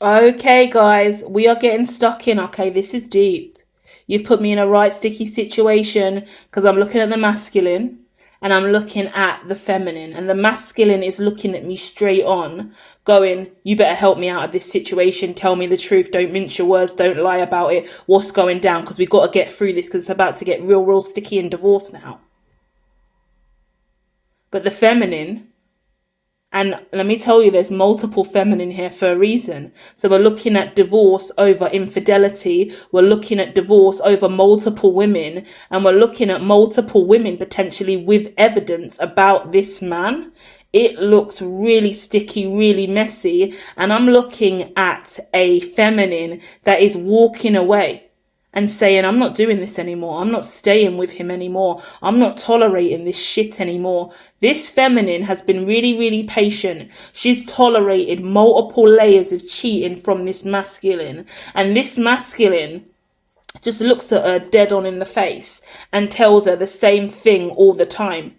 Okay, guys, we are getting stuck in. Okay, this is deep. You've put me in a right sticky situation because I'm looking at the masculine and I'm looking at the feminine, and the masculine is looking at me straight on, going, you better help me out of this situation. Tell me the truth. Don't mince your words. Don't lie about it. What's going down? Because we've got to get through this because it's about to get real, real sticky and divorce now. But the feminine, and let me tell you, there's multiple feminine here for a reason. So we're looking at divorce over infidelity. We're looking at divorce over multiple women. And we're looking at multiple women potentially with evidence about this man. It looks really sticky, really messy. And I'm looking at a feminine that is walking away and saying, I'm not doing this anymore. I'm not staying with him anymore. I'm not tolerating this shit anymore. This feminine has been really, really patient. She's tolerated multiple layers of cheating from this masculine. And this masculine just looks at her dead on in the face and tells her the same thing all the time.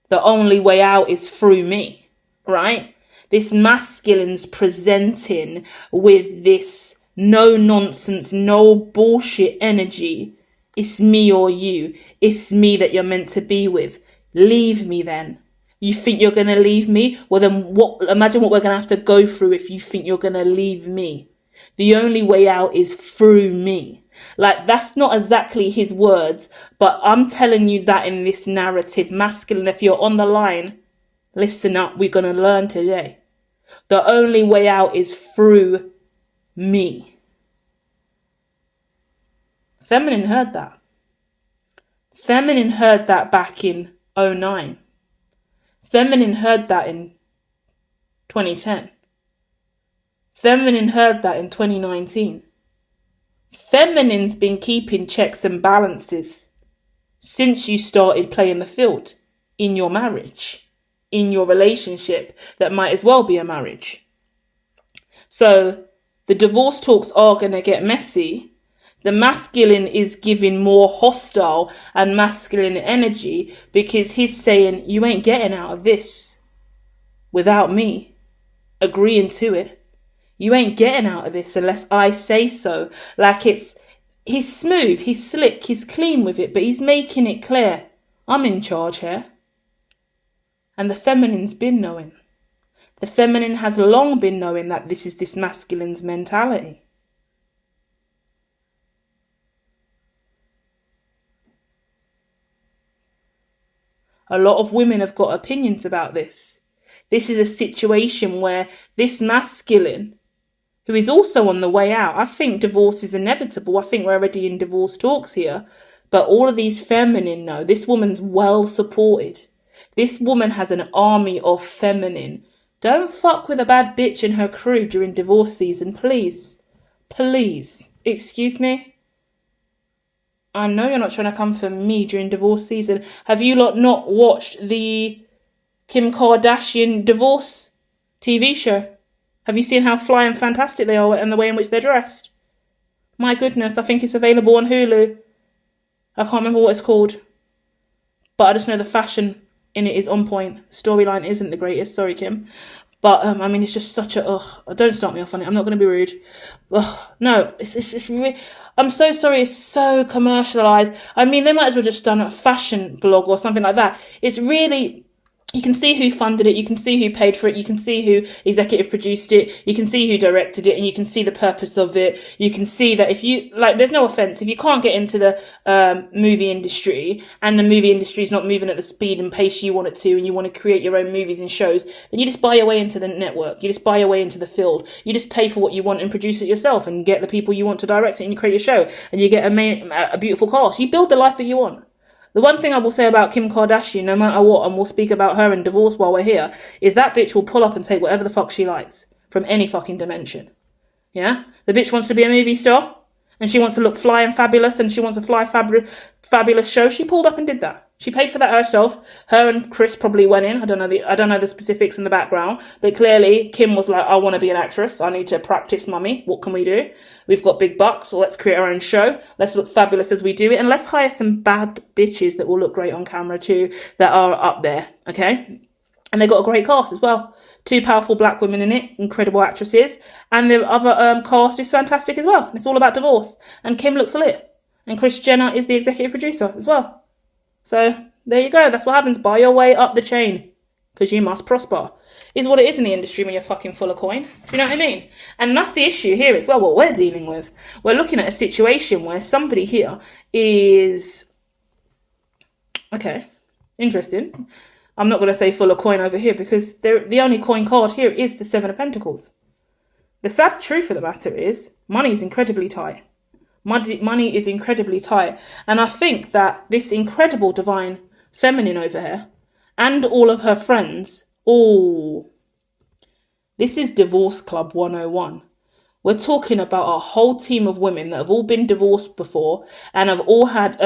The only way out is through me, right? This masculine's presenting with this no nonsense, no bullshit energy. It's me or you. It's me that you're meant to be with. Leave me then. You think you're going to leave me? Well then imagine what we're going to have to go through if you think you're going to leave me. The only way out is through me. Like, that's not exactly his words, but I'm telling you that in this narrative. Masculine, if you're on the line, listen up. We're going to learn today. The only way out is through me. Feminine heard that. Feminine heard that back in 2009. Feminine heard that in 2010. Feminine heard that in 2019. Feminine's been keeping checks and balances since you started playing the field in your marriage, in your relationship that might as well be a marriage. So the divorce talks are going to get messy. The masculine is giving more hostile and masculine energy because he's saying, you ain't getting out of this without me agreeing to it. You ain't getting out of this unless I say so. Like, he's smooth, he's slick, he's clean with it, but he's making it clear, I'm in charge here. And the feminine's been knowing. The feminine has long been knowing that this is this masculine's mentality. A lot of women have got opinions about this. This is a situation where this masculine, who is also on the way out, I think divorce is inevitable. I think we're already in divorce talks here. But all of these feminine know this woman's well supported. This woman has an army of feminine. Don't fuck with a bad bitch and her crew during divorce season, please. Please. Excuse me? I know you're not trying to come for me during divorce season. Have you lot not watched the Kim Kardashian divorce TV show? Have you seen how flying fantastic they are and the way in which they're dressed? My goodness, I think it's available on Hulu. I can't remember what it's called. But I just know the fashion in it is on point. Storyline isn't the greatest, sorry Kim. But I mean, it's just such a don't start me off on it. I'm not going to be rude. No, it's really, I'm so sorry. It's so commercialized. I mean, they might as well just done a fashion blog or something like that. It's really, you can see who funded it, you can see who paid for it, you can see who executive produced it, you can see who directed it, and you can see the purpose of it. You can see that if you, like, there's no offense, if you can't get into the movie industry, and the movie industry is not moving at the speed and pace you want it to, and you want to create your own movies and shows, then you just buy your way into the network, you just buy your way into the field, you just pay for what you want and produce it yourself, and get the people you want to direct it, and you create your show, and you get a beautiful cast. You build the life that you want. The one thing I will say about Kim Kardashian, no matter what, and we'll speak about her and divorce while we're here, is that bitch will pull up and take whatever the fuck she likes from any fucking dimension. Yeah? The bitch wants to be a movie star, and she wants to look fly and fabulous, and she wants a fabulous show. She pulled up and did that. She paid for that herself. Her and Kris probably went in. I don't know the specifics in the background, but clearly Kim was like, I want to be an actress. I need to practice, mummy. What can we do? We've got big bucks, so let's create our own show. Let's look fabulous as we do it, and let's hire some bad bitches that will look great on camera too, that are up there, okay? And they got a great cast as well. 2 powerful black women in it, incredible actresses, and the other cast is fantastic as well. It's all about divorce, and Kim looks lit, and Kris Jenner is the executive producer as well. So there you go. That's what happens. Buy your way up the chain, because you must prosper. Is what it is in the industry when you're fucking full of coin. Do you know what I mean? And that's the issue here as well, what we're dealing with. We're looking at a situation where somebody here is... Okay, interesting. I'm not going to say full of coin over here, because the only coin card here is the 7 of Pentacles. The sad truth of the matter is money is incredibly tight. Money is incredibly tight. And I think that this incredible divine feminine over here and all of her friends, this is Divorce Club 101. We're talking about a whole team of women that have all been divorced before and have all had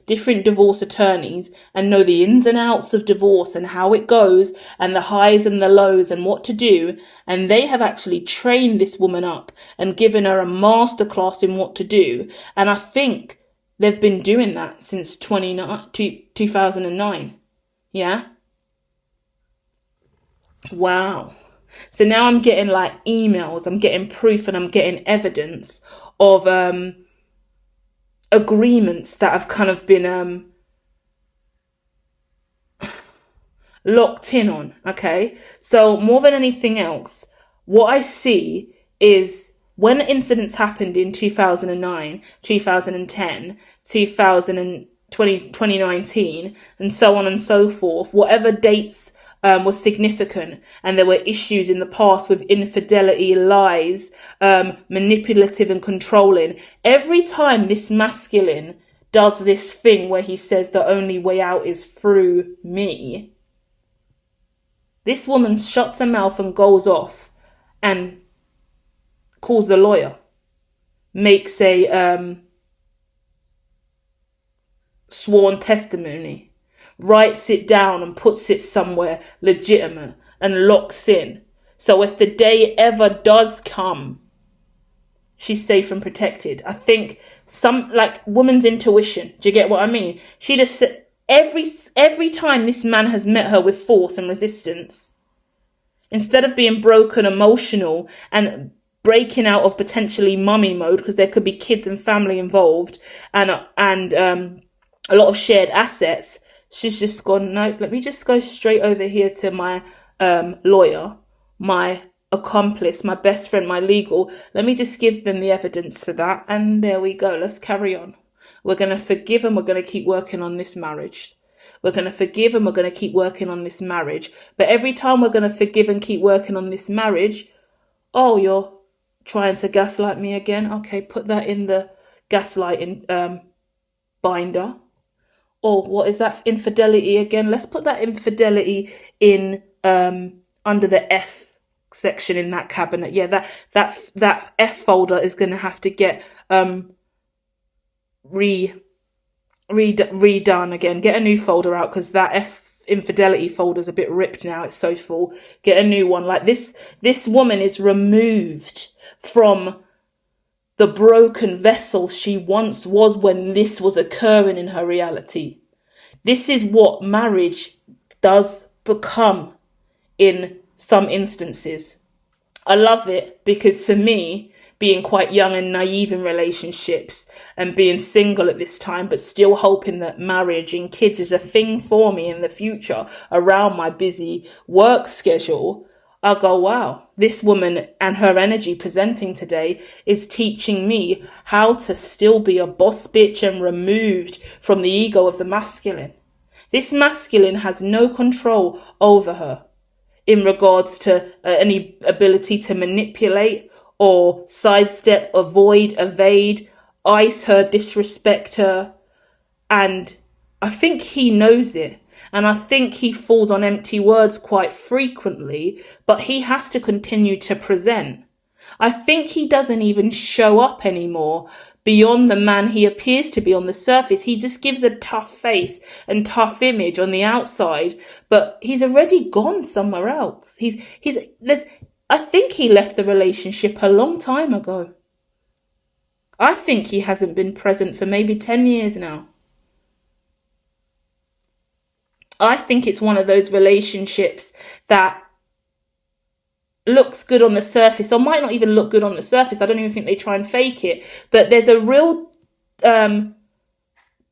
different divorce attorneys and know the ins and outs of divorce and how it goes and the highs and the lows and what to do. And they have actually trained this woman up and given her a masterclass in what to do. And I think they've been doing that since 2009. Yeah? Wow. So now I'm getting like emails, I'm getting proof, and I'm getting evidence of agreements that have kind of been locked in on. Okay, so more than anything else, what I see is when incidents happened in 2009, 2010, 2019, and so on and so forth, whatever dates was significant, and there were issues in the past with infidelity, lies, manipulative and controlling. Every time this masculine does this thing where he says the only way out is through me, this woman shuts her mouth and goes off and calls the lawyer, makes a sworn testimony, writes it down and puts it somewhere legitimate and locks in. So if the day ever does come, she's safe and protected. I think like woman's intuition. Do you get what I mean? She just, every time this man has met her with force and resistance, instead of being broken, emotional, and breaking out of potentially mummy mode, because there could be kids and family involved, and a lot of shared assets, she's just gone, nope, let me just go straight over here to my lawyer, my accomplice, my best friend, my legal. Let me just give them the evidence for that. And there we go. Let's carry on. We're going to forgive and we're going to keep working on this marriage. We're going to forgive and we're going to keep working on this marriage. But every time we're going to forgive and keep working on this marriage, oh, you're trying to gaslight me again? Okay, put that in the gaslighting binder. Or what is that infidelity again? Let's put that infidelity in under the F section in that cabinet. Yeah, that F folder is going to have to get redone again. Get a new folder out, because that F infidelity folder is a bit ripped now. It's so full. Get a new one. Like this woman is removed from the broken vessel she once was when this was occurring in her reality. This is what marriage does become in some instances. I love it, because for me, being quite young and naive in relationships and being single at this time, but still hoping that marriage and kids is a thing for me in the future around my busy work schedule, I go, wow, this woman and her energy presenting today is teaching me how to still be a boss bitch and removed from the ego of the masculine. This masculine has no control over her in regards to any ability to manipulate or sidestep, avoid, evade, ice her, disrespect her. And I think he knows it. And I think he falls on empty words quite frequently, but he has to continue to present. I think he doesn't even show up anymore beyond the man he appears to be on the surface. He just gives a tough face and tough image on the outside, but he's already gone somewhere else. I think he left the relationship a long time ago. I think he hasn't been present for maybe 10 years now. I think it's one of those relationships that looks good on the surface, or might not even look good on the surface. I don't even think they try and fake it. But there's a real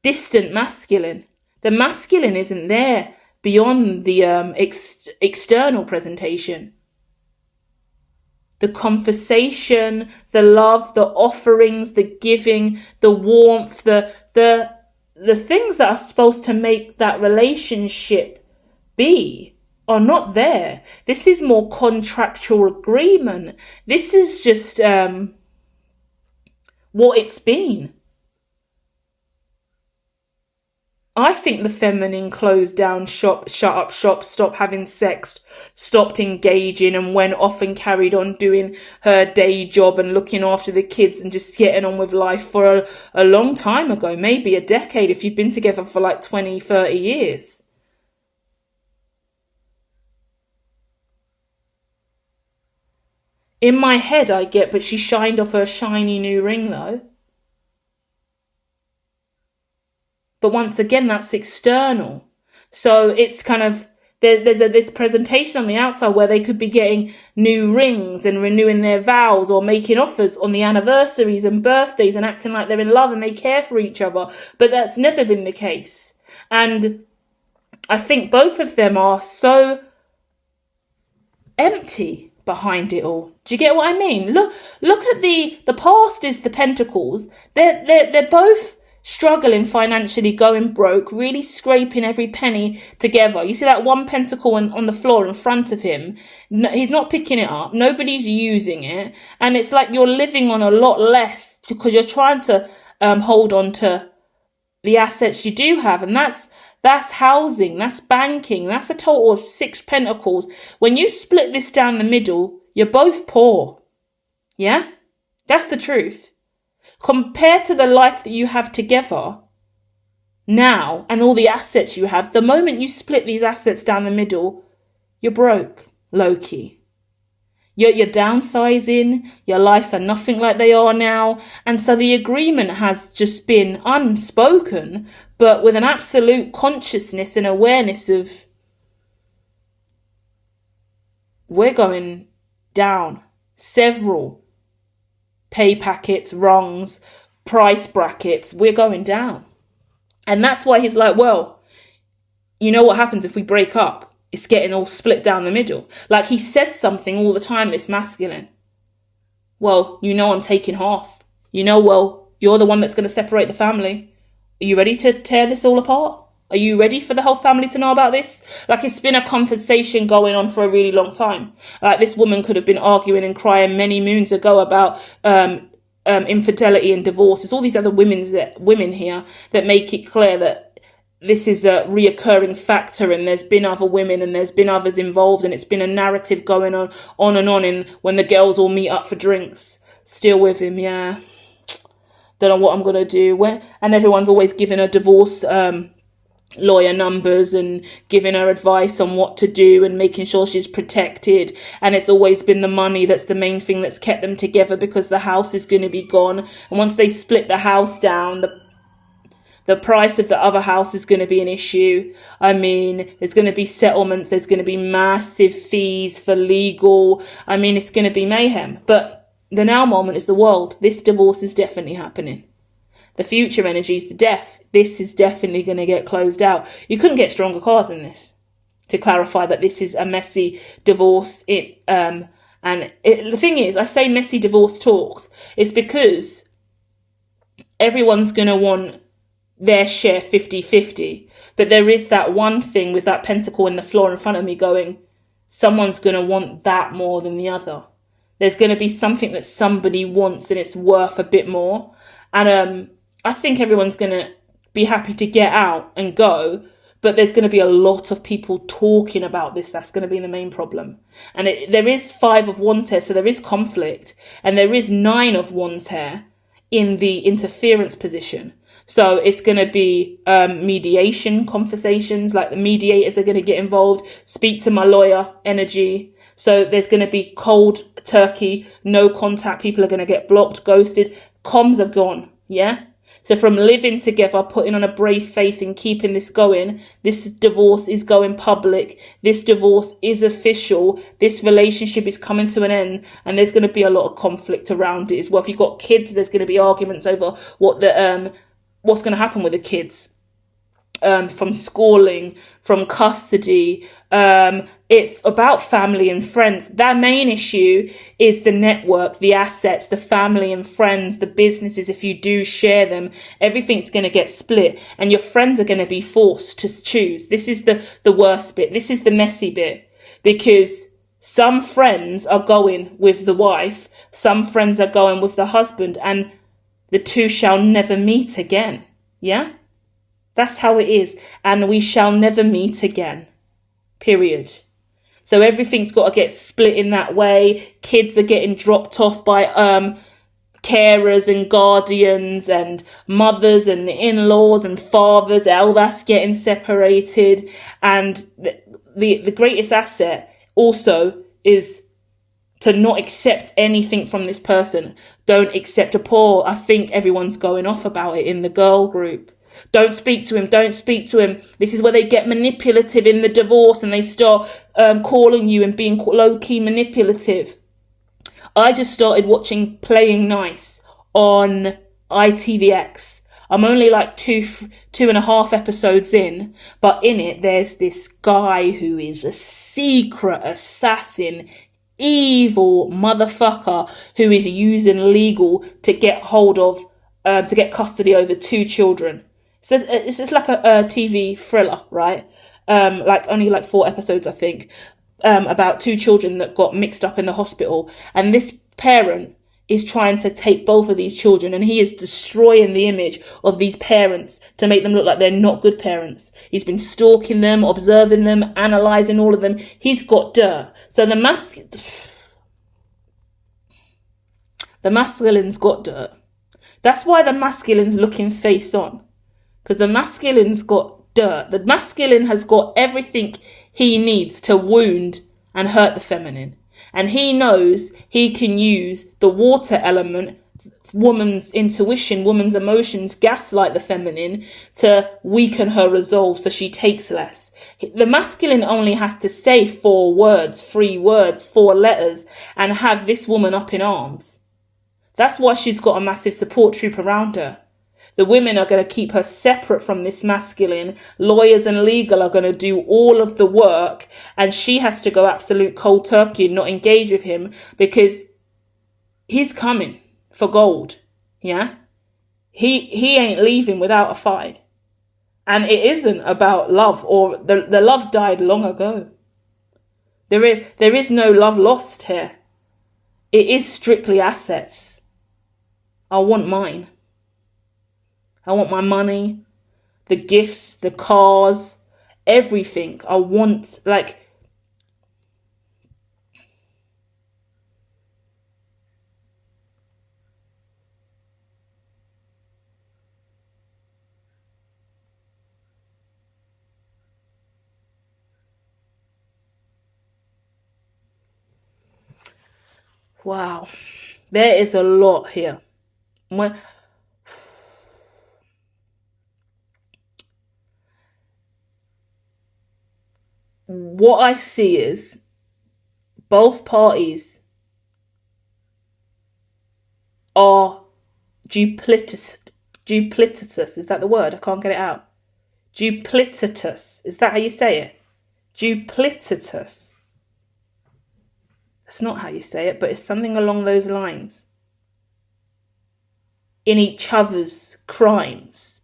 distant masculine. The masculine isn't there beyond the external presentation. The conversation, the love, the offerings, the giving, the warmth, the things that are supposed to make that relationship be are not there. This is more contractual agreement. This is just what it's been. I think the feminine closed down shop, shut up shop, stopped having sex, stopped engaging, and went off and carried on doing her day job and looking after the kids and just getting on with life for a long time ago, maybe a decade if you've been together for like 20, 30 years. In my head I get, but she shined off her shiny new ring though. But once again, that's external. So it's kind of, there's this presentation on the outside where they could be getting new rings and renewing their vows or making offers on the anniversaries and birthdays and acting like they're in love and they care for each other. But that's never been the case. And I think both of them are so empty behind it all. Do you get what I mean? Look at the past is the pentacles. They're both struggling financially, going broke, really scraping every penny together. You see that one pentacle on the floor in front of him? He's not picking it up. Nobody's using it. And it's like you're living on a lot less because you're trying to hold on to the assets you do have. And that's housing, that's banking, that's a total of 6 pentacles. When you split this down the middle, you're both poor. Yeah? That's the truth. Compared to the life that you have together now and all the assets you have, the moment you split these assets down the middle, you're broke, low-key. You're downsizing, your lives are nothing like they are now, and so the agreement has just been unspoken, but with an absolute consciousness and awareness of we're going down several pay packets, rungs, price brackets, we're going down. And that's why he's like, well, you know what happens if we break up? It's getting all split down the middle. Like he says something all the time, this masculine. Well, you know I'm taking half. You know, well, you're the one that's going to separate the family. Are you ready to tear this all apart? Are you ready for the whole family to know about this? Like it's been a conversation going on for a really long time. Like this woman could have been arguing and crying many moons ago about infidelity and divorce. There's all these other women here that make it clear that this is a reoccurring factor, and there's been other women and there's been others involved, and it's been a narrative going on and on. And when the girls all meet up for drinks, still with him, yeah. Don't know what I'm gonna do. And everyone's always giving a divorce lawyer numbers and giving her advice on what to do and making sure she's protected, and it's always been the money that's the main thing that's kept them together because the house is going to be gone, and once they split the house down, the price of the other house is going to be an issue. I mean, there's going to be settlements, there's going to be massive fees for legal. I mean, it's going to be mayhem. But the now moment is the world. This divorce is definitely happening. The future energy is the death. This is definitely going to get closed out. You couldn't get stronger cards than this to clarify that this is a messy divorce. The thing is, I say messy divorce talks. It's because everyone's going to want their share 50-50. But there is that one thing with that pentacle in the floor in front of me going, someone's going to want that more than the other. There's going to be something that somebody wants and it's worth a bit more. And I think everyone's going to be happy to get out and go, but there's going to be a lot of people talking about this. That's going to be the main problem. And there is 5 of Wands here, so there is conflict. And there is 9 of Wands here in the interference position. So it's going to be mediation conversations, like the mediators are going to get involved, speak to my lawyer energy. So there's going to be cold turkey, no contact. People are going to get blocked, ghosted. Comms are gone, yeah? So from living together, putting on a brave face and keeping this going, this divorce is going public. This divorce is official. This relationship is coming to an end, and there's going to be a lot of conflict around it as well. If you've got kids, there's going to be arguments over what's going to happen with the kids. From schooling, from custody. It's about family and friends. That main issue is the network, the assets, the family and friends, the businesses. If you do share them, everything's going to get split, and your friends are going to be forced to choose. This is the worst bit. This is the messy bit, because some friends are going with the wife, some friends are going with the husband, and the two shall never meet again. Yeah? That's how it is. And we shall never meet again. Period. So everything's got to get split in that way. Kids are getting dropped off by carers and guardians, and mothers and in-laws and fathers. All that's getting separated. And the greatest asset also is to not accept anything from this person. Don't accept a poor. I think everyone's going off about it in the girl group. Don't speak to him. Don't speak to him. This is where they get manipulative in the divorce, and they start calling you and being low-key manipulative. I just started watching Playing Nice on ITVX. I'm only like two and a half episodes in, but in it, there's this guy who is a secret assassin, evil motherfucker who is using legal to get hold of, to get custody over 2 children. So it's like a TV thriller, right? Like only like 4 episodes, I think, about 2 children that got mixed up in the hospital. And this parent is trying to take both of these children, and he is destroying the image of these parents to make them look like they're not good parents. He's been stalking them, observing them, analysing all of them. He's got dirt. So the masculine's got dirt. That's why the masculine's looking face on. Because the masculine's got dirt. The masculine has got everything he needs to wound and hurt the feminine. And he knows he can use the water element, woman's intuition, woman's emotions, gaslight the feminine to weaken her resolve so she takes less. The masculine only has to say 4 words, 3 words, 4 letters, and have this woman up in arms. That's why she's got a massive support troop around her. The women are going to keep her separate from this masculine. Lawyers and legal are going to do all of the work, and she has to go absolute cold turkey and not engage with him because he's coming for gold. Yeah? He ain't leaving without a fight. And it isn't about love, or the love died long ago. There is no love lost here. It is strictly assets. I want mine. I want my money, the gifts, the cars, everything. I want, like, wow. There is a lot here. What I see is both parties are duplicitous. Is that the word? I can't get it out. Duplicitous. Is that how you say it? Duplicitous. That's not how you say it, but it's something along those lines. In each other's crimes,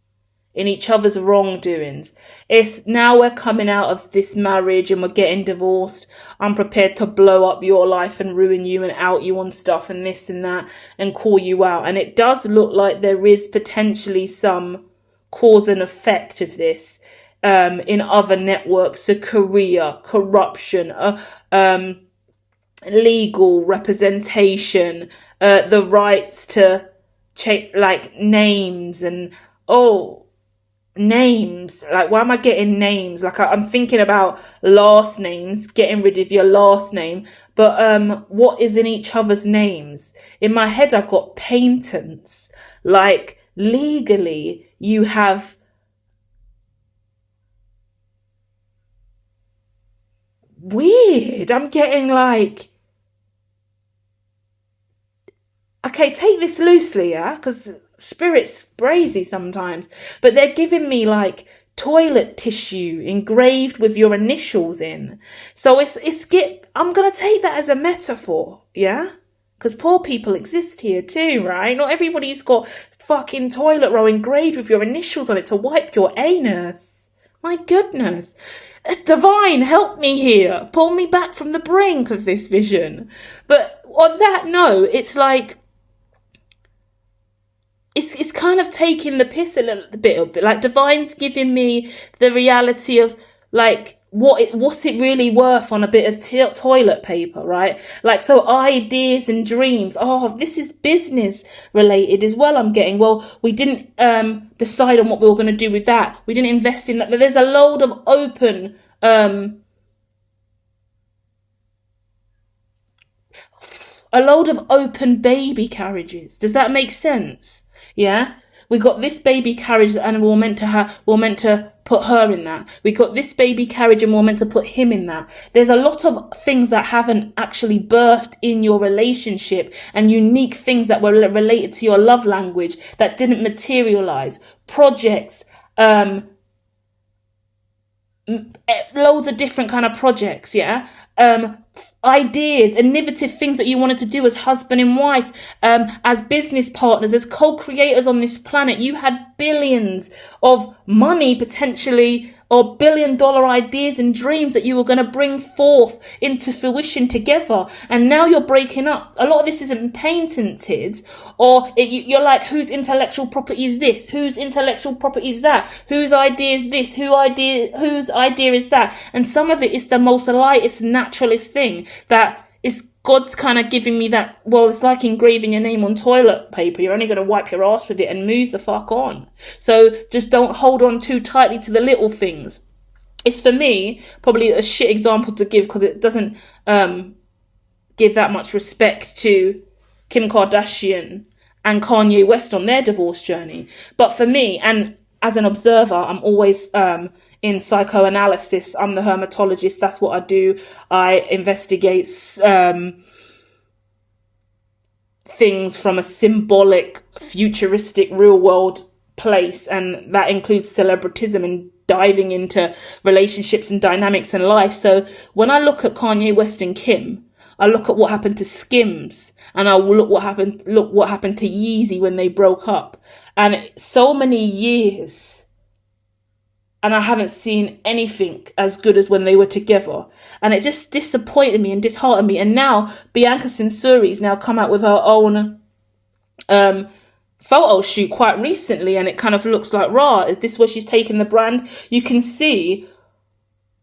in each other's wrongdoings. It's now we're coming out of this marriage and we're getting divorced. I'm prepared to blow up your life and ruin you and out you on stuff and this and that and call you out. And it does look like there is potentially some cause and effect of this in other networks, so Korea, corruption, legal representation, the rights to like names and names. Like, why am I getting names? Like, I'm thinking about last names, getting rid of your last name, but what is in each other's names? In my head, I've got paintants, like legally you have weird. I'm getting like, okay, take this loosely, yeah, because spirit's brazy sometimes, but they're giving me like toilet tissue engraved with your initials in. So I'm gonna take that as a metaphor, yeah? Because poor people exist here too, right? Not everybody's got fucking toilet roll engraved with your initials on it to wipe your anus. My goodness. Divine, help me here. Pull me back from the brink of this vision. But on that note, it's like, it's kind of taking the piss a little bit. Like, Divine's giving me the reality of, like, what's it really worth on a bit of toilet paper, right? Like, so ideas and dreams. Oh, this is business related as well, I'm getting. Well, we didn't decide on what we were going to do with that. We didn't invest in that. There's a load of open baby carriages. Does that make sense? Yeah? We got this baby carriage and we're meant to put her in that. We got this baby carriage and we're meant to put him in that. There's a lot of things that haven't actually birthed in your relationship, and unique things that were related to your love language that didn't materialize. Projects, loads of different kind of projects, yeah? Ideas, innovative things that you wanted to do as husband and wife, as business partners, as co-creators on this planet. You had billions of money potentially, or $1 billion ideas and dreams that you were going to bring forth into fruition together. And now you're breaking up. A lot of this isn't patented, or you're like, whose intellectual property is this? Whose intellectual property is that? Whose idea is this? Whose idea is that? And some of it is the most lightest, naturalist thing that is God's kind of giving me that, well, it's like engraving your name on toilet paper. You're only going to wipe your ass with it and move the fuck on. So just don't hold on too tightly to the little things. It's, for me, probably a shit example to give because it doesn't give that much respect to Kim Kardashian and Kanye West on their divorce journey. But for me, and as an observer, I'm always in psychoanalysis. I'm the hermitologist. That's what I do. I investigate things from a symbolic, futuristic, real world place. And that includes celebritism and diving into relationships and dynamics in life. So when I look at Kanye West and Kim, I look at what happened to Skims, and I will look what happened to Yeezy when they broke up. And so many years, and I haven't seen anything as good as when they were together. And it just disappointed me and disheartened me. And now Bianca Censori's now come out with her own photo shoot quite recently, and it kind of looks like, rah, is this where she's taking the brand? You can see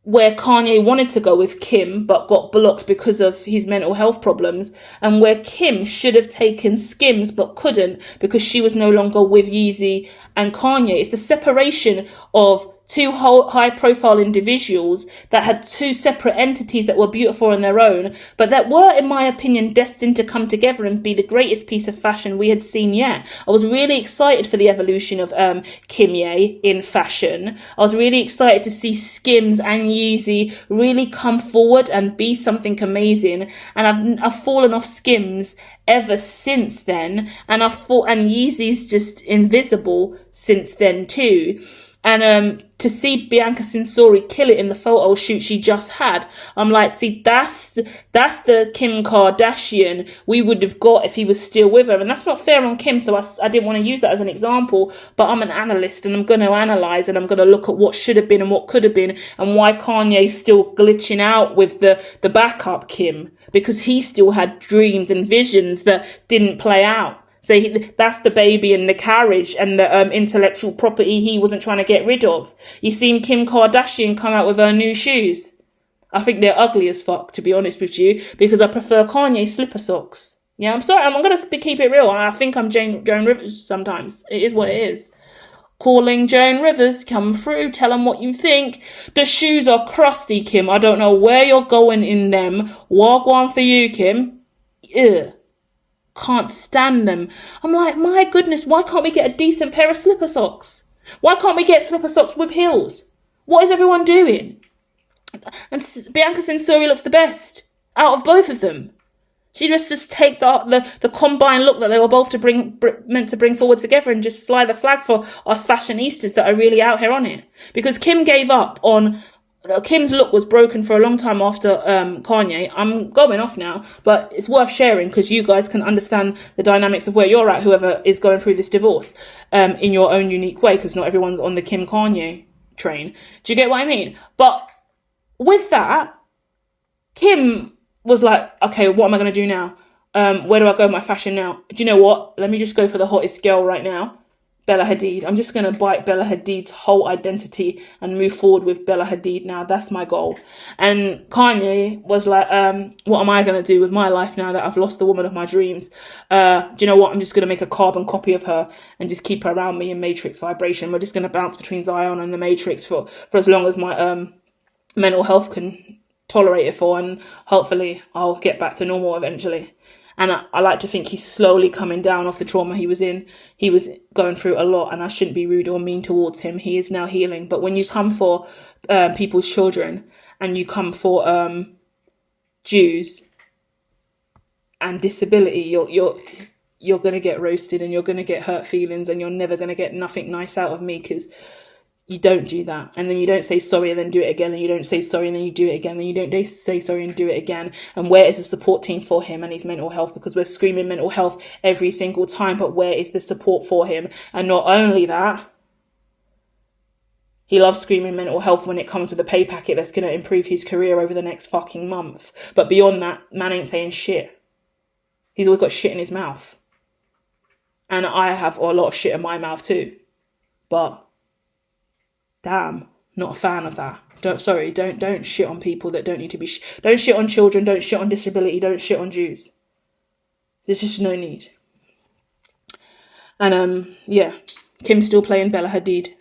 where Kanye wanted to go with Kim but got blocked because of his mental health problems, and where Kim should have taken Skims but couldn't because she was no longer with Yeezy and Kanye. It's the separation of two high-profile individuals that had two separate entities that were beautiful on their own, but that were, in my opinion, destined to come together and be the greatest piece of fashion we had seen yet. I was really excited for the evolution of Kimye in fashion. I was really excited to see Skims and Yeezy really come forward and be something amazing. And I've fallen off Skims ever since then, and and Yeezy's just invisible since then too. And to see Bianca Censori kill it in the photo shoot she just had, I'm like, see, that's the Kim Kardashian we would have got if he was still with her. And that's not fair on Kim, so I didn't want to use that as an example. But I'm an analyst, and I'm going to analyse, and I'm going to look at what should have been and what could have been, and why Kanye's still glitching out with the backup Kim, because he still had dreams and visions that didn't play out. So that's the baby and the carriage and the intellectual property he wasn't trying to get rid of. You seen Kim Kardashian come out with her new shoes. I think they're ugly as fuck, to be honest with you, because I prefer Kanye slipper socks. Yeah, I'm sorry, I'm going to keep it real. I think I'm Joan Rivers sometimes. It is what it is. Calling Joan Rivers, come through, tell them what you think. The shoes are crusty, Kim. I don't know where you're going in them. Wagwan for you, Kim. Ugh. can't stand them. I'm like, my goodness, why can't we get a decent pair of slipper socks? Why can't we get slipper socks with heels? What is everyone doing? And Bianca Censori looks the best out of both of them. She just take the combined look that they were both meant to bring forward together and just fly the flag for us fashionistas that are really out here on it. Because Kim gave up on... Kim's look was broken for a long time after Kanye. I'm going off now, but it's worth sharing because you guys can understand the dynamics of where you're at, whoever is going through this divorce, in your own unique way, because not everyone's on the Kim Kanye train. Do you get what I mean? But with that, Kim was like, okay, what am I going to do now? Where do I go with my fashion now? Do you know what? Let me just go for the hottest girl right now, Bella Hadid. I'm just going to bite Bella Hadid's whole identity and move forward with Bella Hadid now. That's my goal. And Kanye was like, what am I going to do with my life now that I've lost the woman of my dreams? Do you know what? I'm just going to make a carbon copy of her and just keep her around me in Matrix vibration. We're just going to bounce between Zion and the Matrix for as long as my mental health can tolerate it for, and hopefully I'll get back to normal eventually. And I like to think he's slowly coming down off the trauma he was in. He was going through a lot, and I shouldn't be rude or mean towards him. He is now healing. But when you come for people's children, and you come for Jews and disability, you're going to get roasted, and you're going to get hurt feelings, and you're never going to get nothing nice out of me, because you don't do that. And then you don't say sorry and then do it again, and you don't say sorry and then you do it again, and you don't say sorry and do it again. And where is the support team for him and his mental health? Because we're screaming mental health every single time, but where is the support for him? And not only that, he loves screaming mental health when it comes with a pay packet that's going to improve his career over the next fucking month. But beyond that, man ain't saying shit. He's always got shit in his mouth. And I have a lot of shit in my mouth too. But damn, not a fan of that. Don't shit on people that don't need to be. Don't shit on children. Don't shit on disability. Don't shit on Jews. There's just no need. And yeah, Kim's still playing Bella Hadid.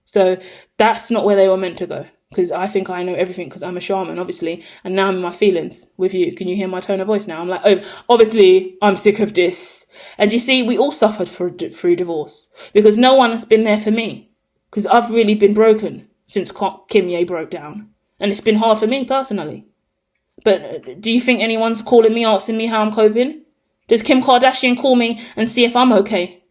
So that's not where they were meant to go. Because I think I know everything because I'm a shaman, obviously. And now I'm in my feelings with you. Can you hear my tone of voice now? I'm like, oh, obviously I'm sick of this. And you see, we all suffered through divorce because no one has been there for me. Because I've really been broken since Kim Ye broke down. And it's been hard for me personally. But do you think anyone's calling me, asking me how I'm coping? Does Kim Kardashian call me and see if I'm okay?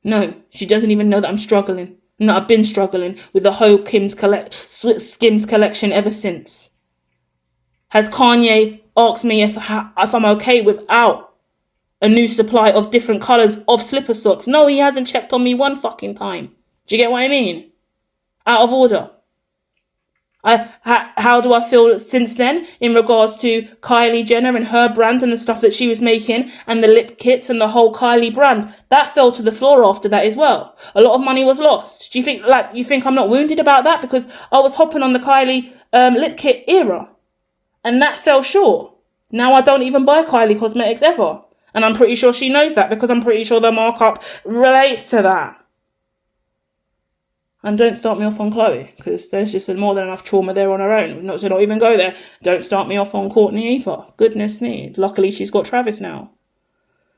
No, she doesn't even know that I'm struggling. No, I've been struggling with the whole Skims collection ever since. Has Kanye asked me if I'm okay without a new supply of different colours of slipper socks? No, he hasn't checked on me one fucking time. Do you get what I mean? Out of order. How do I feel since then in regards to Kylie Jenner and her brand and the stuff that she was making and the lip kits and the whole Kylie brand? That fell to the floor after that as well. A lot of money was lost. Do you think I'm not wounded about that? Because I was hopping on the Kylie lip kit era and that fell short. Now I don't even buy Kylie cosmetics ever. And I'm pretty sure she knows that because I'm pretty sure the markup relates to that. And don't start me off on Chloe, because there's just more than enough trauma there on her own. Not to not even go there. Don't start me off on Courtney either. Goodness me. Luckily, she's got Travis now.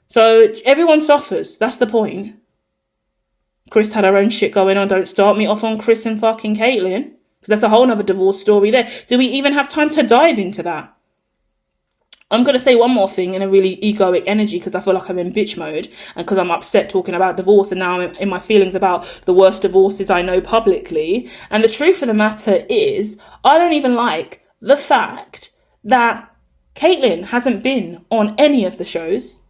So everyone suffers. That's the point. Kris had her own shit going on. Don't start me off on Kris and fucking Caitlyn, because that's a whole nother divorce story there. Do we even have time to dive into that? I'm going to say one more thing in a really egoic energy because I feel like I'm in bitch mode and because I'm upset talking about divorce and now I'm in my feelings about the worst divorces I know publicly. And the truth of the matter is, I don't even like the fact that Caitlyn hasn't been on any of the shows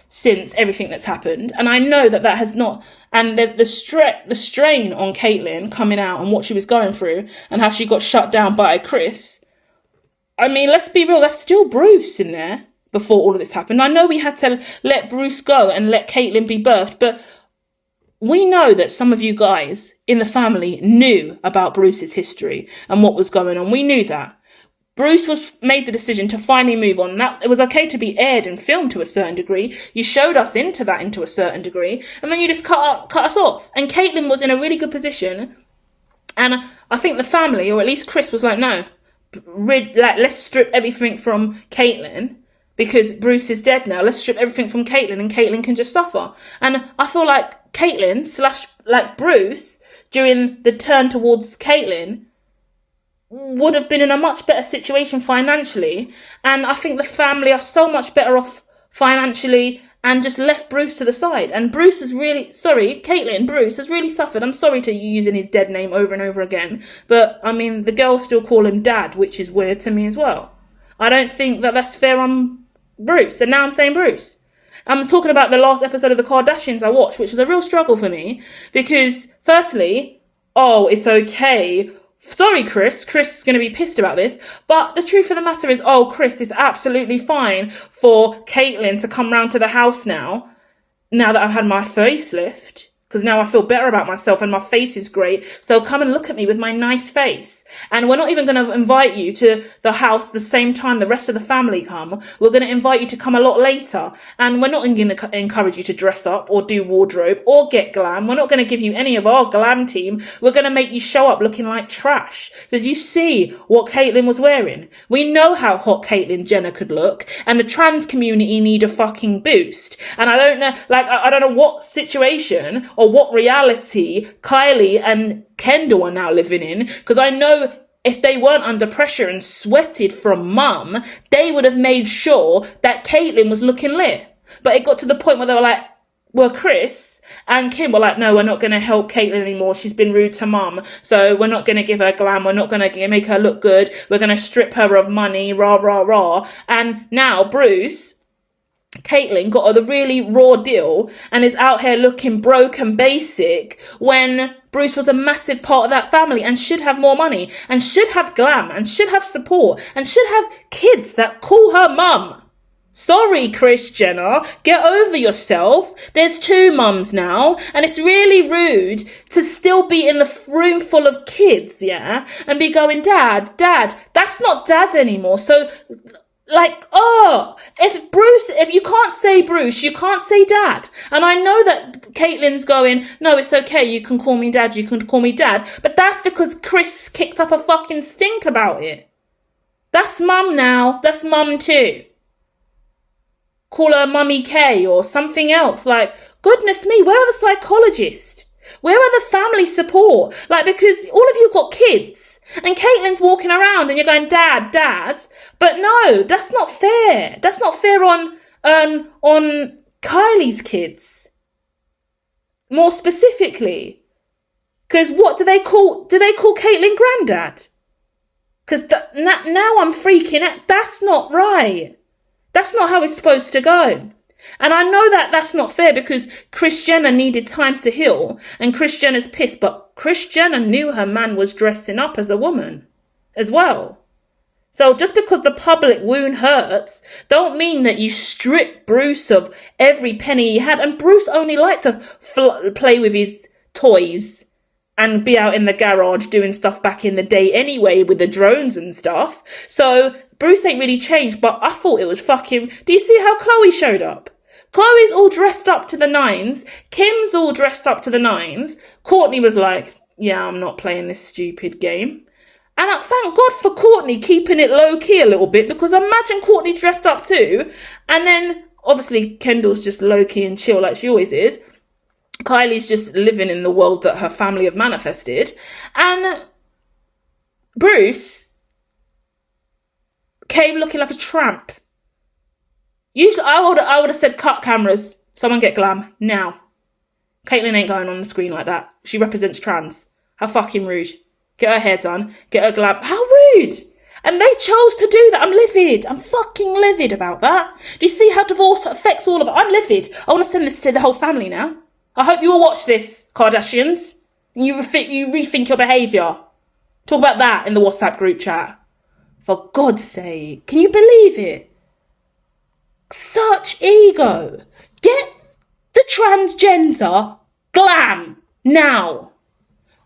since everything that's happened. And I know that has not, and the strain on Caitlyn coming out and what she was going through and how she got shut down by Kris. I mean, let's be real, that's still Bruce in there before all of this happened. I know we had to let Bruce go and let Caitlyn be birthed, but we know that some of you guys in the family knew about Bruce's history and what was going on. We knew that. Bruce made the decision to finally move on. That it was okay to be aired and filmed to a certain degree. You showed us into that into a certain degree, and then you just cut us off. And Caitlyn was in a really good position, and I think the family, or at least Kris, was like, no. Let's strip everything from Caitlyn because Bruce is dead now. Let's strip everything from Caitlyn and Caitlyn can just suffer. And I feel like Caitlyn / like Bruce, during the turn towards Caitlyn, would have been in a much better situation financially. And I think the family are so much better off financially and just left Bruce to the side. And Bruce has really, Bruce has really suffered. I'm sorry to you using his dead name over and over again. But, I mean, the girls still call him Dad, which is weird to me as well. I don't think that that's fair on Bruce. And now I'm saying Bruce. I'm talking about the last episode of the Kardashians I watched, which was a real struggle for me. Because, firstly, it's okay. Sorry, Kris. Kris is going to be pissed about this. But the truth of the matter is, Kris, it's absolutely fine for Caitlyn to come round to the house now that I've had my facelift. Because now I feel better about myself and my face is great. So come and look at me with my nice face. And we're not even going to invite you to the house the same time the rest of the family come. We're going to invite you to come a lot later. And we're not going to encourage you to dress up or do wardrobe or get glam. We're not going to give you any of our glam team. We're going to make you show up looking like trash. Did you see what Caitlyn was wearing? We know how hot Caitlyn Jenner could look. And the trans community need a fucking boost. And I don't know, I don't know what situation or what reality Kylie and Kendall are now living in. Because I know if they weren't under pressure and sweated from mum, they would have made sure that Caitlyn was looking lit. But it got to the point where they were like, Kris and Kim were like, no, we're not going to help Caitlyn anymore. She's been rude to mum. So we're not going to give her glam. We're not going to make her look good. We're going to strip her of money, rah, rah, rah. And now Caitlyn got a really raw deal and is out here looking broke and basic when Bruce was a massive part of that family and should have more money and should have glam and should have support and should have kids that call her mum. Sorry, Kris Jenner, get over yourself. There's 2 mums now, and it's really rude to still be in the room full of kids, yeah, and be going, Dad, that's not Dad anymore. So, if you can't say Bruce, you can't say Dad. And I know that Caitlyn's going, no, it's okay, you can call me Dad, but that's because Kris kicked up a fucking stink about it. That's mum now, that's mum too. Call her Mummy K or something else. Goodness me, where are the psychologists? Where are the family support? Because all of you got kids and Caitlyn's walking around and you're going, Dad. But no, that's not fair. That's not fair on Kylie's kids. More specifically. Because what do they call Caitlyn Granddad? Because now I'm freaking out. That's not right. That's not how it's supposed to go. And I know that that's not fair because Kris Jenner needed time to heal and Kris Jenner's pissed, but Kris Jenner knew her man was dressing up as a woman as well. So just because the public wound hurts, don't mean that you strip Bruce of every penny he had. And Bruce only liked to play with his toys and be out in the garage doing stuff back in the day anyway with the drones and stuff. So Bruce ain't really changed, but I thought it was fucking... Do you see how Chloe showed up? Chloe's all dressed up to the nines. Kim's all dressed up to the nines. Courtney was like, yeah, I'm not playing this stupid game. And I thank God for Courtney keeping it low-key a little bit, because imagine Courtney dressed up too. And then, obviously, Kendall's just low-key and chill like she always is. Kylie's just living in the world that her family have manifested. And Bruce came looking like a tramp. Usually, I would have said, cut cameras. Someone get glam. Now. Caitlyn ain't going on the screen like that. She represents trans. How fucking rude. Get her hair done. Get her glam. How rude. And they chose to do that. I'm livid. I'm fucking livid about that. Do you see how divorce affects all of it? I'm livid. I want to send this to the whole family now. I hope you all watch this, Kardashians. And you rethink your behaviour. Talk about that in the WhatsApp group chat. For God's sake. Can you believe it? Such ego. Get the transgender glam now.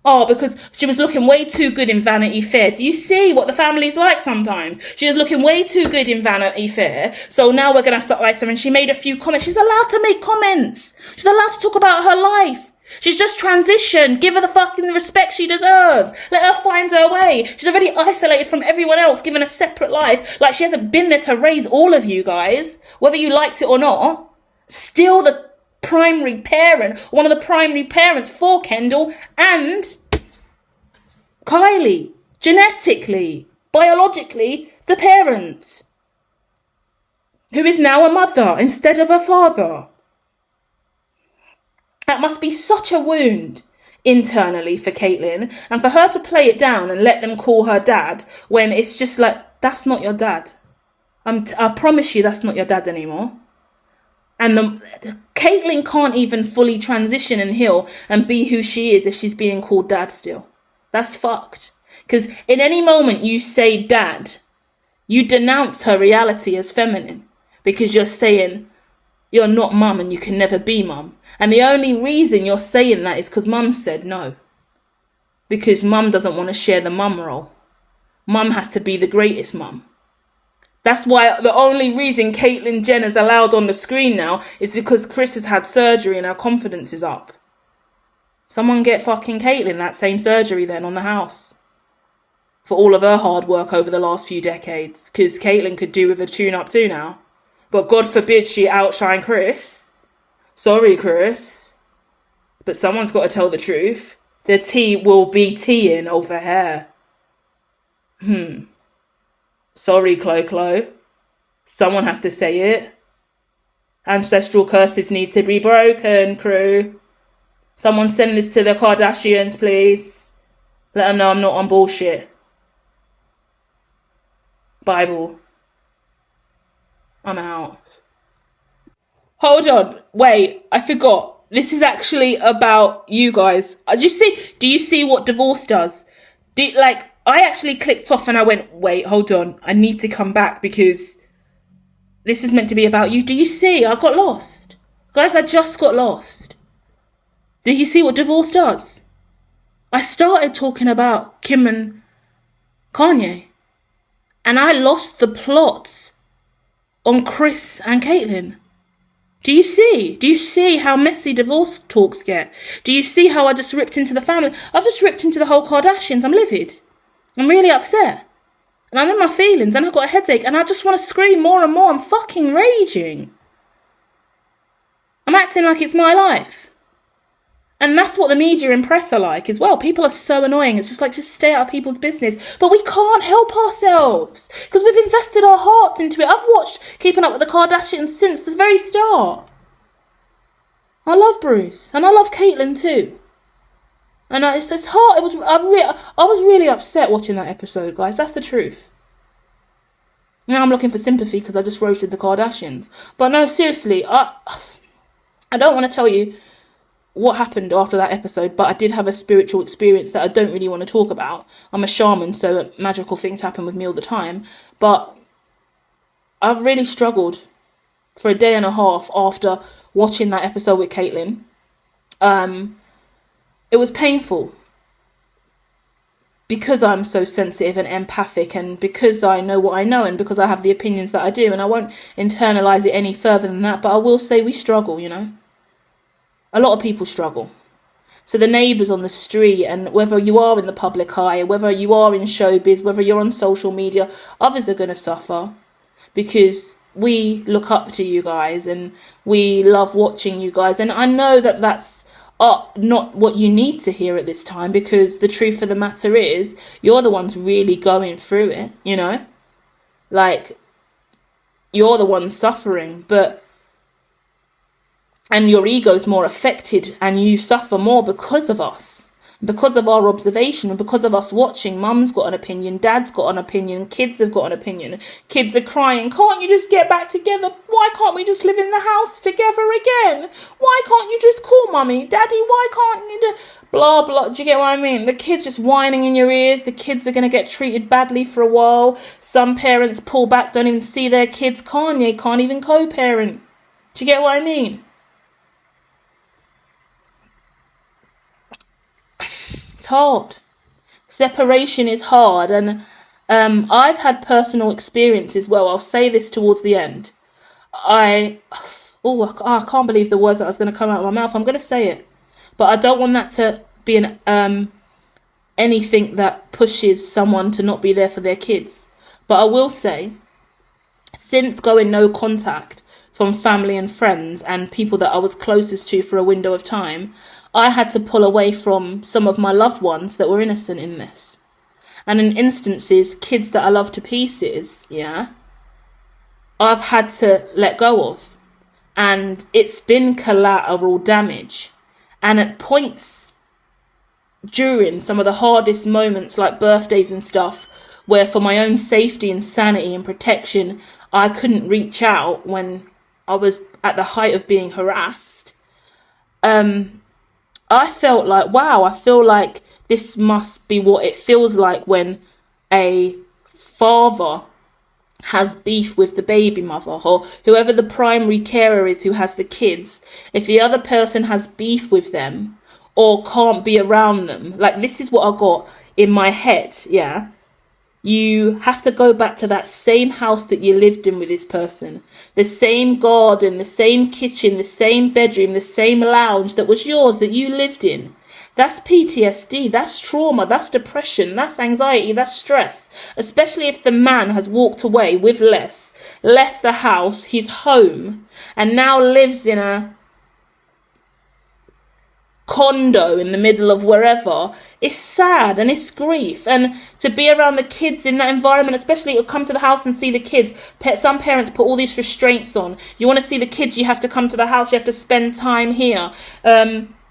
Oh, because she was looking way too good in Vanity Fair. Do you see what the family's like sometimes? She was looking way too good in Vanity Fair. So now we're going to have to ice her. And she made a few comments. She's allowed to make comments. She's allowed to talk about her life. She's just transitioned. Give her the fucking respect she deserves. Let her find her way. She's already isolated from everyone else, given a separate life. Like, she hasn't been there to raise all of you guys, whether you liked it or not. Still the primary parent, one of the primary parents for Kendall and Kylie. Genetically, biologically, the parent. Who is now a mother instead of a father. That must be such a wound internally for Caitlyn, and for her to play it down and let them call her dad when it's just like, that's not your dad. I promise you that's not your dad anymore. And Caitlyn can't even fully transition and heal and be who she is if she's being called dad still. That's fucked. Because in any moment you say dad, you denounce her reality as feminine, because you're saying you're not mum and you can never be mum. And the only reason you're saying that is because mum said no. Because mum doesn't want to share the mum role. Mum has to be the greatest mum. That's why the only reason Caitlyn Jenner's allowed on the screen now is because Kris has had surgery and her confidence is up. Someone get fucking Caitlyn that same surgery then on the house. For all of her hard work over the last few decades. Because Caitlyn could do with a tune-up too now. But God forbid she outshine Kris. Sorry, Kris. But someone's got to tell the truth. The tea will be teaing over here. Sorry, Clo. Someone has to say it. Ancestral curses need to be broken, crew. Someone send this to the Kardashians, please. Let them know I'm not on bullshit. Bible. I'm out. Hold on. Wait, I forgot. This is actually about you guys. Do you see what divorce does? I actually clicked off and I went, wait, hold on. I need to come back because this is meant to be about you. Do you see? I got lost. Guys, I just got lost. Do you see what divorce does? I started talking about Kim and Kanye. And I lost the plot on Kris and Caitlyn. Do you see? Do you see how messy divorce talks get? Do you see how I just ripped into the family? I've just ripped into the whole Kardashians. I'm livid. I'm really upset. And I'm in my feelings and I've got a headache and I just want to scream more and more. I'm fucking raging. I'm acting like it's my life. And that's what the media and press are like as well. People are so annoying. It's just like, just stay out of people's business. But we can't help ourselves because we've invested our hearts into it. I've watched Keeping Up with the Kardashians since the very start. I love Bruce and I love Caitlyn too. And it's hard. I was really upset watching that episode, guys. That's the truth. Now I'm looking for sympathy because I just roasted the Kardashians. But no, seriously, I don't want to tell you what happened after that episode, but I did have a spiritual experience that I don't really want to talk about. I'm a shaman, so magical things happen with me all the time. But I've really struggled for a day and a half after watching that episode with Caitlyn. It was painful because I'm so sensitive and empathic and because I know what I know and because I have the opinions that I do, and I won't internalize it any further than that, but I will say we struggle, you know. A lot of people struggle. So the neighbours on the street, and whether you are in the public eye, whether you are in showbiz, whether you're on social media, others are going to suffer because we look up to you guys and we love watching you guys. And I know that that's not what you need to hear at this time, because the truth of the matter is you're the ones really going through it, you know? Like, you're the ones suffering, and your ego's more affected and you suffer more because of us, because of our observation and because of us watching. Mum's got an opinion, dad's got an opinion, kids have got an opinion. Kids are crying, can't you just get back together? Why can't we just live in the house together again? Why can't you just call mummy? Daddy, why can't you do... Blah, blah. Do you get what I mean? The kids just whining in your ears. The kids are going to get treated badly for a while. Some parents pull back, don't even see their kids. Kanye can't even co-parent. Do you get what I mean? It's hard. Separation is hard, and I've had personal experience as well. I'll say this towards the end. I can't believe the words that was going to come out of my mouth. I'm going to say it. But I don't want that to be anything that pushes someone to not be there for their kids. But I will say, since going no contact from family and friends and people that I was closest to for a window of time, I had to pull away from some of my loved ones that were innocent in this. And in instances, kids that I love to pieces, yeah, I've had to let go of. And it's been collateral damage. And at points during some of the hardest moments, like birthdays and stuff, where for my own safety and sanity and protection, I couldn't reach out when I was at the height of being harassed, I felt like, wow, I feel like this must be what it feels like when a father has beef with the baby mother, or whoever the primary carer is who has the kids. If the other person has beef with them or can't be around them, like, this is what I got in my head, yeah? You have to go back to that same house that you lived in with this person. The same garden, the same kitchen, the same bedroom, the same lounge that was yours, that you lived in. That's PTSD, that's trauma, that's depression, that's anxiety, that's stress. Especially if the man has walked away with less, left the house, his home, and now lives in a condo in the middle of wherever. It's sad and it's grief. And to be around the kids in that environment, especially to come to the house and see the kids. Some parents put all these restraints on. You want to see the kids, you have to come to the house, you have to spend time here.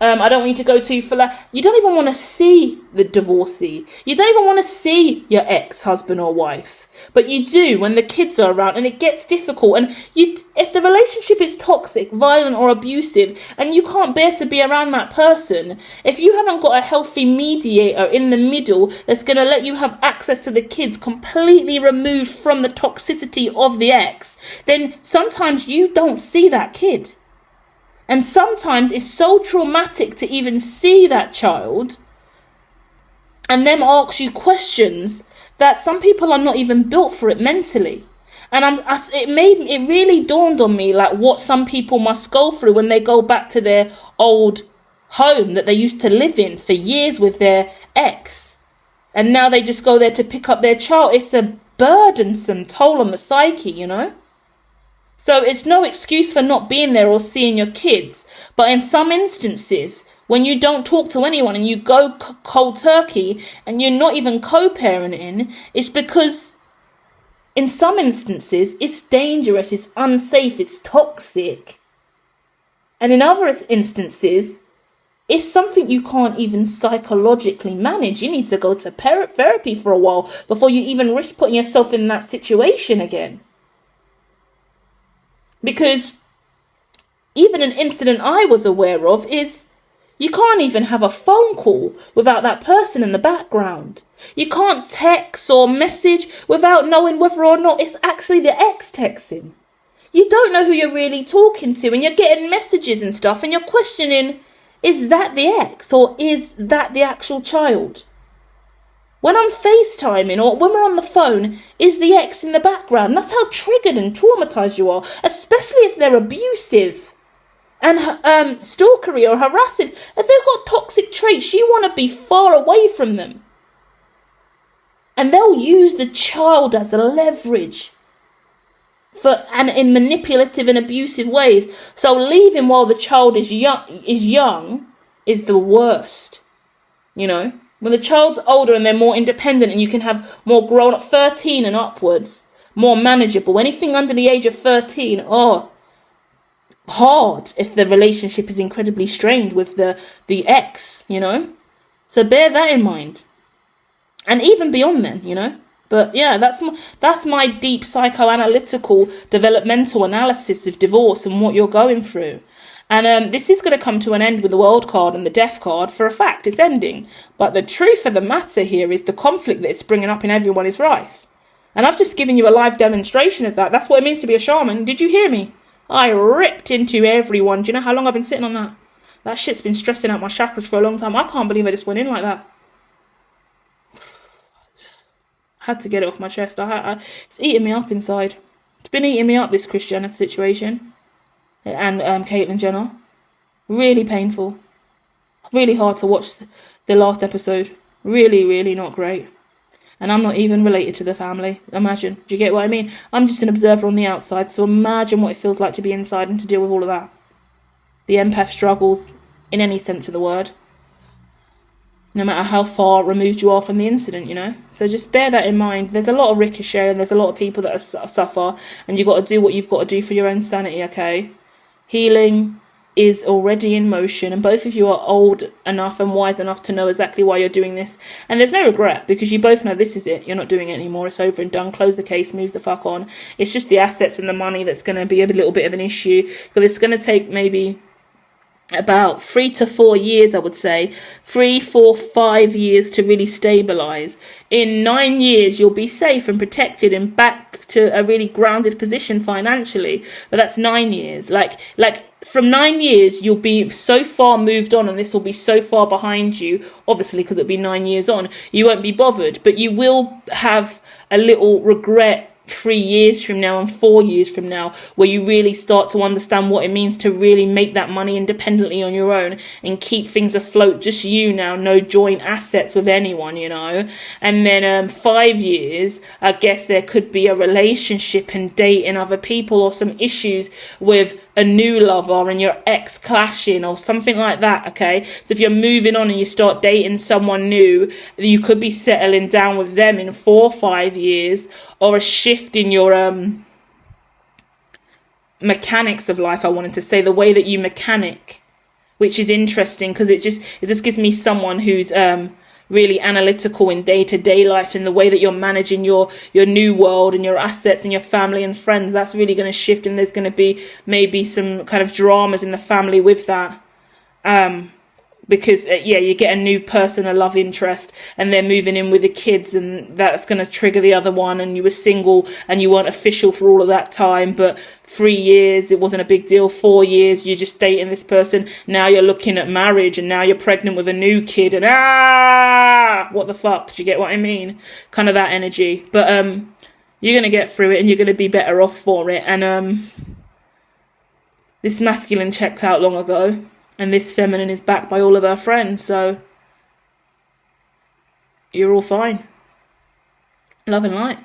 I don't want you to go to for that. You don't even want to see the divorcee. You don't even want to see your ex-husband or wife. But you do when the kids are around, and it gets difficult. And if the relationship is toxic, violent or abusive, and you can't bear to be around that person, if you haven't got a healthy mediator in the middle that's going to let you have access to the kids completely removed from the toxicity of the ex, then sometimes you don't see that kid. And sometimes it's so traumatic to even see that child and them ask you questions that some people are not even built for it mentally. And it really dawned on me, like, what some people must go through when they go back to their old home that they used to live in for years with their ex. And now they just go there to pick up their child. It's a burdensome toll on the psyche, you know? So it's no excuse for not being there or seeing your kids. But in some instances, when you don't talk to anyone and you go cold turkey and you're not even co-parenting, it's because in some instances it's dangerous, it's unsafe, it's toxic. And in other instances, it's something you can't even psychologically manage. You need to go to therapy for a while before you even risk putting yourself in that situation again. Because even an incident I was aware of is you can't even have a phone call without that person in the background. You can't text or message without knowing whether or not it's actually the ex texting. You don't know who you're really talking to, and you're getting messages and stuff, and you're questioning, is that the ex or is that the actual child? When I'm FaceTiming or when we're on the phone, is the ex in the background? That's how triggered and traumatized you are, especially if they're abusive and stalkery or harassing. If they've got toxic traits, you want to be far away from them. And they'll use the child as a leverage and in manipulative and abusive ways. So leaving while the child is young is the worst, you know. When the child's older and they're more independent and you can have more grown up, 13 and upwards, more manageable. Anything under the age of 13, hard if the relationship is incredibly strained with the ex, you know. So bear that in mind. And even beyond then, you know. But yeah, that's my deep psychoanalytical developmental analysis of divorce and what you're going through. And this is going to come to an end with the World card and the Death card. For a fact, it's ending. But the truth of the matter here is the conflict that it's bringing up in everyone is rife. And I've just given you a live demonstration of that. That's what it means to be a shaman. Did you hear me? I ripped into everyone. Do you know how long I've been sitting on that? That shit's been stressing out my chakras for a long time. I can't believe I just went in like that. I had to get it off my chest. It's eating me up inside. It's been eating me up, this Kris Jenner situation. And Caitlyn Jenner. Really painful. Really hard to watch the last episode. Really, really not great. And I'm not even related to the family. Imagine. Do you get what I mean? I'm just an observer on the outside, so imagine what it feels like to be inside and to deal with all of that. The empath struggles in any sense of the word, no matter how far removed you are from the incident, you know? So just bear that in mind. There's a lot of ricochet and there's a lot of people that suffer, and you've got to do what you've got to do for your own sanity, okay? Healing is already in motion, and both of you are old enough and wise enough to know exactly why you're doing this, and there's no regret, because you both know this is it. You're not doing it anymore. It's over and done. Close the case, move the fuck on. It's just the assets and the money that's going to be a little bit of an issue, because it's going to take maybe about 3 to 4 years, I would say. 3, 4, 5 years to really stabilize. In 9 years, you'll be safe and protected and back to a really grounded position financially. But that's 9 years. Like from 9 years, you'll be so far moved on, and this will be so far behind you, obviously, because it'll be 9 years on. You won't be bothered, but you will have a little regret 3 years from now and 4 years from now, where you really start to understand what it means to really make that money independently on your own and keep things afloat, just you now, no joint assets with anyone, you know. And then 5 years, I guess there could be a relationship and dating other people, or some issues with a new lover and your ex clashing or something like that, okay? So if you're moving on and you start dating someone new, you could be settling down with them in 4 or 5 years, or a shift in your mechanics of life, I wanted to say, the way that you mechanic, which is interesting, because it just gives me someone who's really analytical in day-to-day life, in the way that you're managing your new world and your assets and your family and friends. That's really going to shift, and there's going to be maybe some kind of dramas in the family with that, because you get a new person, a love interest, and they're moving in with the kids, and that's going to trigger the other one, and you were single and you weren't official for all of that time, but 3 years it wasn't a big deal. 4 years you're just dating this person, now you're looking at marriage, and now you're pregnant with a new kid, and what the fuck, do you get what I mean? Kind of that energy. But you're going to get through it, and you're going to be better off for it. And this masculine checked out long ago, and this feminine is backed by all of her friends, so you're all fine. Love and light.